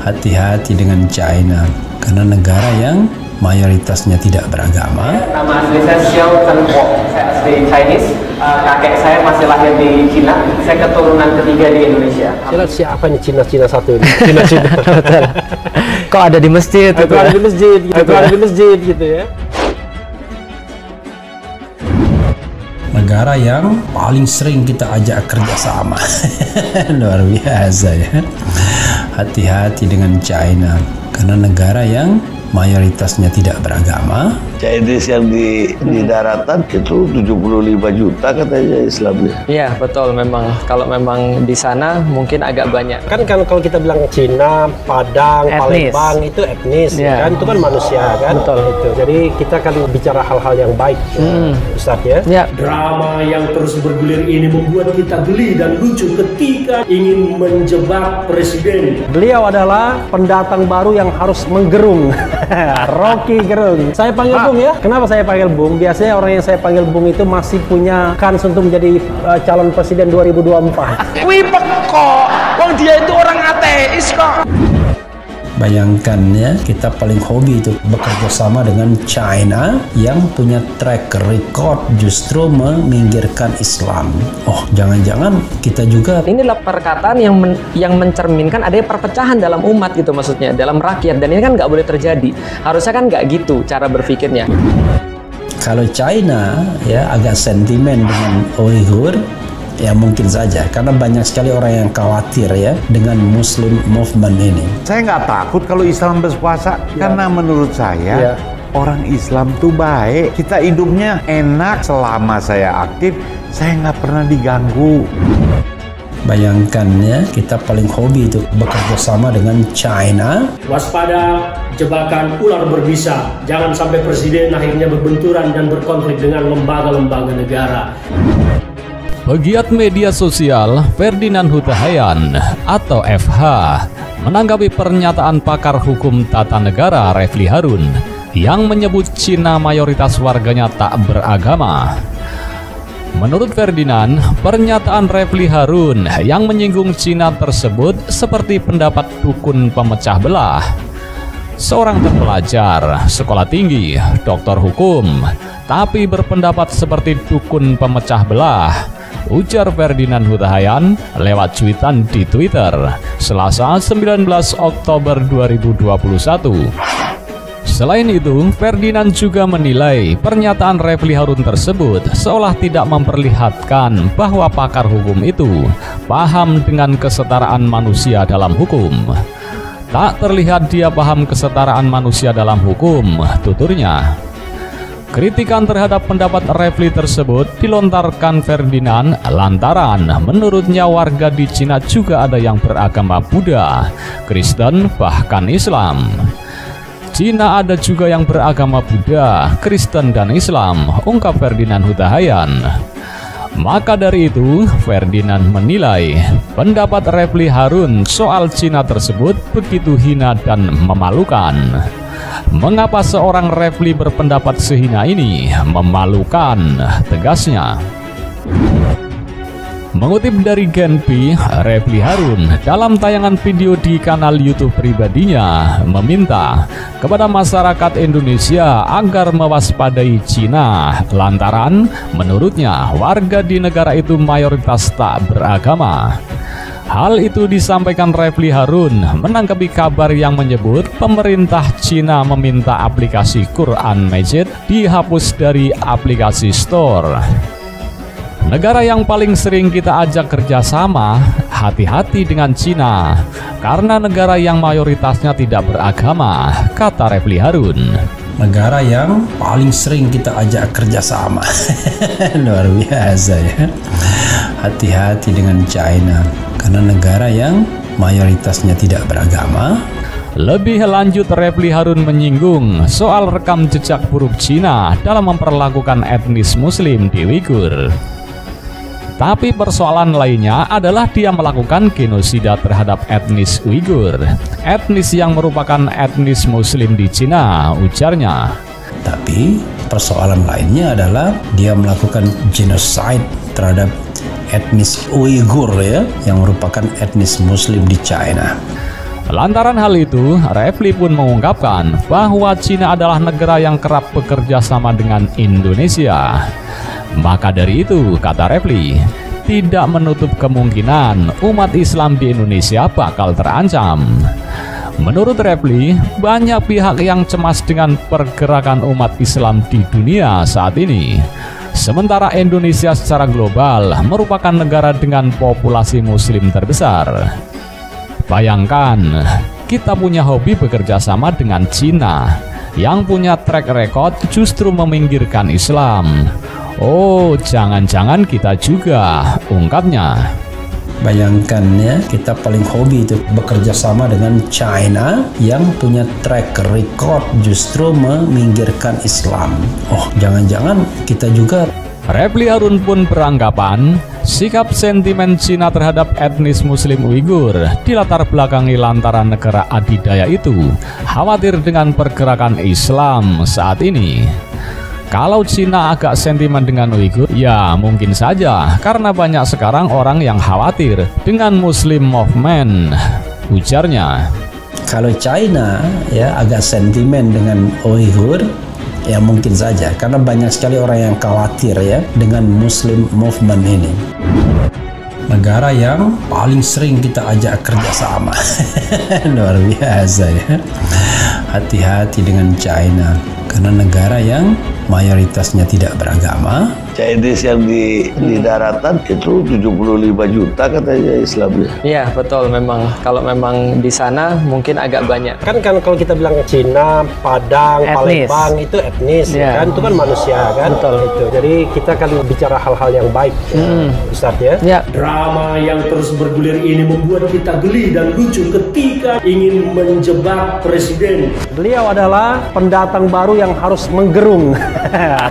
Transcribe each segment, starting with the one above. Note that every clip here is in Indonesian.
Hati-hati dengan China, karena negara yang mayoritasnya tidak beragama. Nama asli saya Xiao Zhenguo, saya asli Chinese. Kakek saya masih lahir di Cina. Saya keturunan ketiga di Indonesia. Siapa nih Cina satu ini? Cina. Kok ada di masjid? Itu ada di masjid, gitu ya. Negara yang paling sering kita ajak kerjasama. Luar biasa ya. Hati-hati dengan China, karena negara yang mayoritasnya tidak beragama. Chinese yang di daratan itu 75 juta katanya Islamnya. Iya betul, memang kalau memang di sana mungkin agak banyak. Kan kalau kita bilang Cina, Padang, Etnis. Palembang itu etnis, Ya. kan itu kan manusia kan. Betul. Itu. Jadi kita kan bicara hal-hal yang baik, Ustaz ya. Ya. Drama yang terus bergulir ini membuat kita geli dan lucu ketika ingin menjebak presiden. Beliau adalah pendatang baru yang harus menggerung. Rocky Gerung. Saya panggil Bung ya. Kenapa saya panggil Bung? Biasanya orang yang saya panggil Bung itu masih punya kans untuk menjadi calon presiden 2024. Wih kok, wong dia itu orang ateis kok. Bayangkan ya, kita paling hobi itu bekerja sama dengan China yang punya track record justru meminggirkan Islam. Oh, jangan-jangan kita juga. Ini adalah perkataan yang mencerminkan adanya perpecahan dalam umat gitu, maksudnya dalam rakyat, dan ini kan nggak boleh terjadi. Harusnya kan nggak gitu cara berpikirnya. Kalau China ya agak sentimen dengan Uighur, ya mungkin saja, karena banyak sekali orang yang khawatir ya dengan Muslim movement ini. Saya nggak takut kalau Islam berpuasa, karena menurut saya orang Islam tuh baik. Kita hidupnya enak. Selama saya aktif, saya nggak pernah diganggu. Bayangkan ya, kita paling hobi itu bekerja sama dengan China. Waspada jebakan ular berbisa. Jangan sampai presiden akhirnya berbenturan dan berkonflik dengan lembaga-lembaga negara. Pegiat media sosial Ferdinand Hutahayan atau FH menanggapi pernyataan pakar hukum tata negara Refli Harun yang menyebut Cina mayoritas warganya tak beragama. Menurut Ferdinand, pernyataan Refli Harun yang menyinggung Cina tersebut seperti pendapat dukun pemecah belah. Seorang terpelajar, sekolah tinggi, doktor hukum, tapi berpendapat seperti dukun pemecah belah, ujar Ferdinand Hutahayan lewat cuitan di Twitter, Selasa 19 Oktober 2021. Selain itu, Ferdinand juga menilai pernyataan Refli Harun tersebut seolah tidak memperlihatkan bahwa pakar hukum itu paham dengan kesetaraan manusia dalam hukum. Tak terlihat dia paham kesetaraan manusia dalam hukum, tuturnya. Kritikan terhadap pendapat Refli tersebut dilontarkan Ferdinand lantaran menurutnya warga di Cina juga ada yang beragama Buddha, Kristen, bahkan Islam. Cina ada juga yang beragama Buddha, Kristen, dan Islam, ungkap Ferdinand Hutahayan. Maka dari itu, Ferdinand menilai pendapat Refli Harun soal Cina tersebut begitu hina dan memalukan. Mengapa seorang Refli berpendapat sehina ini? Memalukan, tegasnya. Mengutip dari Genpi, Refli Harun dalam tayangan video di kanal YouTube pribadinya meminta kepada masyarakat Indonesia agar mewaspadai Cina lantaran menurutnya warga di negara itu mayoritas tak beragama. Hal itu disampaikan Refli Harun menanggapi kabar yang menyebut pemerintah Cina meminta aplikasi Quran Majid dihapus dari aplikasi Store. Negara yang paling sering kita ajak kerjasama, hati-hati dengan Cina, karena negara yang mayoritasnya tidak beragama, kata Refli Harun. Negara yang paling sering kita ajak kerjasama. Luar biasa ya. Hati-hati dengan China, karena negara yang mayoritasnya tidak beragama. Lebih lanjut, Refli Harun menyinggung soal rekam jejak buruk Cina dalam memperlakukan etnis Muslim di Uighur. Tapi persoalan lainnya adalah dia melakukan genosida terhadap etnis Uighur, etnis yang merupakan etnis Muslim di Cina, ujarnya. Tapi persoalan lainnya adalah dia melakukan genocide terhadap etnis Uighur ya, yang merupakan etnis Muslim di China. Lantaran hal itu, Refli pun mengungkapkan bahwa Cina adalah negara yang kerap bekerja sama dengan Indonesia. Maka dari itu, kata Refli, tidak menutup kemungkinan umat Islam di Indonesia bakal terancam. Menurut Refli, banyak pihak yang cemas dengan pergerakan umat Islam di dunia saat ini. Sementara Indonesia secara global merupakan negara dengan populasi muslim terbesar. Bayangkan, kita punya hobi bekerja sama dengan Cina yang punya track record justru meminggirkan Islam. Oh, jangan-jangan kita juga, ungkapnya. Bayangkan ya, kita paling hobi itu bekerja sama dengan China yang punya track record justru meminggirkan Islam. Oh, jangan-jangan kita juga. Refli Harun pun beranggapan sikap sentimen Cina terhadap etnis Muslim Uighur dilatar belakangi lantaran negara adidaya itu khawatir dengan pergerakan Islam saat ini. Kalau Cina agak sentimen dengan Uighur, ya mungkin saja karena banyak sekarang orang yang khawatir dengan Muslim movement, ujarnya. Kalau China ya agak sentimen dengan Uighur, ya mungkin saja karena banyak sekali orang yang khawatir ya dengan Muslim movement ini. Negara yang paling sering kita ajak kerjasama. Luar biasa ya. Hati-hati dengan China karena negara yang mayoritasnya tidak beragama. Chinese yang di daratan itu 75 juta katanya Islamnya. Iya betul, memang kalau memang di sana mungkin agak banyak. Kan kalau kita bilang Cina, Padang, Etnis. Palembang itu etnis, Ya. kan itu kan manusia kan. Betul. Itu. Jadi kita kan bicara hal-hal yang baik, Ustaz ya. Ya. Drama yang terus bergulir ini membuat kita geli dan lucu ketika ingin menjebak presiden. Beliau adalah pendatang baru yang harus menggerung.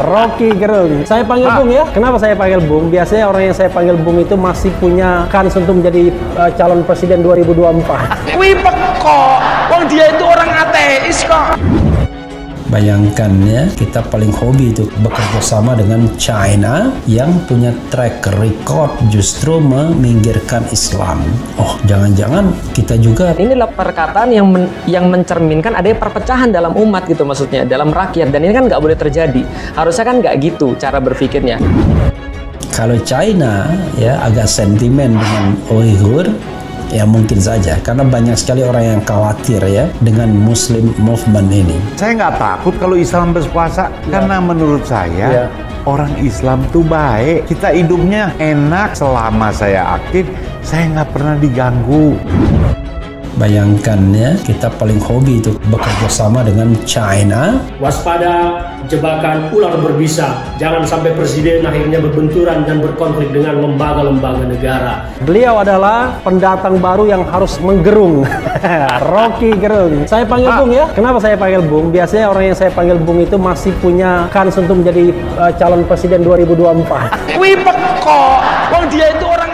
Rocky Gerung. Saya panggil Bung ya. Kenapa saya panggil Bung? Biasanya orang yang saya panggil Bung itu masih punya kans untuk menjadi calon presiden 2024. Wih kok, wong dia itu orang ateis kok. Bayangkan ya, kita paling hobi itu bekerja sama dengan China yang punya track record justru meminggirkan Islam. Oh, jangan-jangan kita juga. Inilah perkataan yang mencerminkan adanya perpecahan dalam umat gitu, maksudnya dalam rakyat, dan ini kan nggak boleh terjadi. Harusnya kan nggak gitu cara berpikirnya. Kalau China ya agak sentimen dengan Uighur, ya mungkin saja karena banyak sekali orang yang khawatir ya dengan Muslim movement ini. Saya nggak takut kalau Islam berpuasa karena menurut saya orang Islam tuh baik. Kita hidupnya enak selama saya aktif, saya nggak pernah diganggu. Bayangkan ya, kita paling hobi itu bekerja sama dengan China. Waspada jebakan ular berbisa. Jangan sampai presiden akhirnya berbenturan dan berkonflik dengan lembaga-lembaga negara. Beliau adalah pendatang baru yang harus menggerung. Rocky Gerung. Saya panggil Bung ya. Kenapa saya panggil Bung? Biasanya orang yang saya panggil Bung itu masih punya kans untuk menjadi calon presiden 2024. Wih kok, wong dia itu orang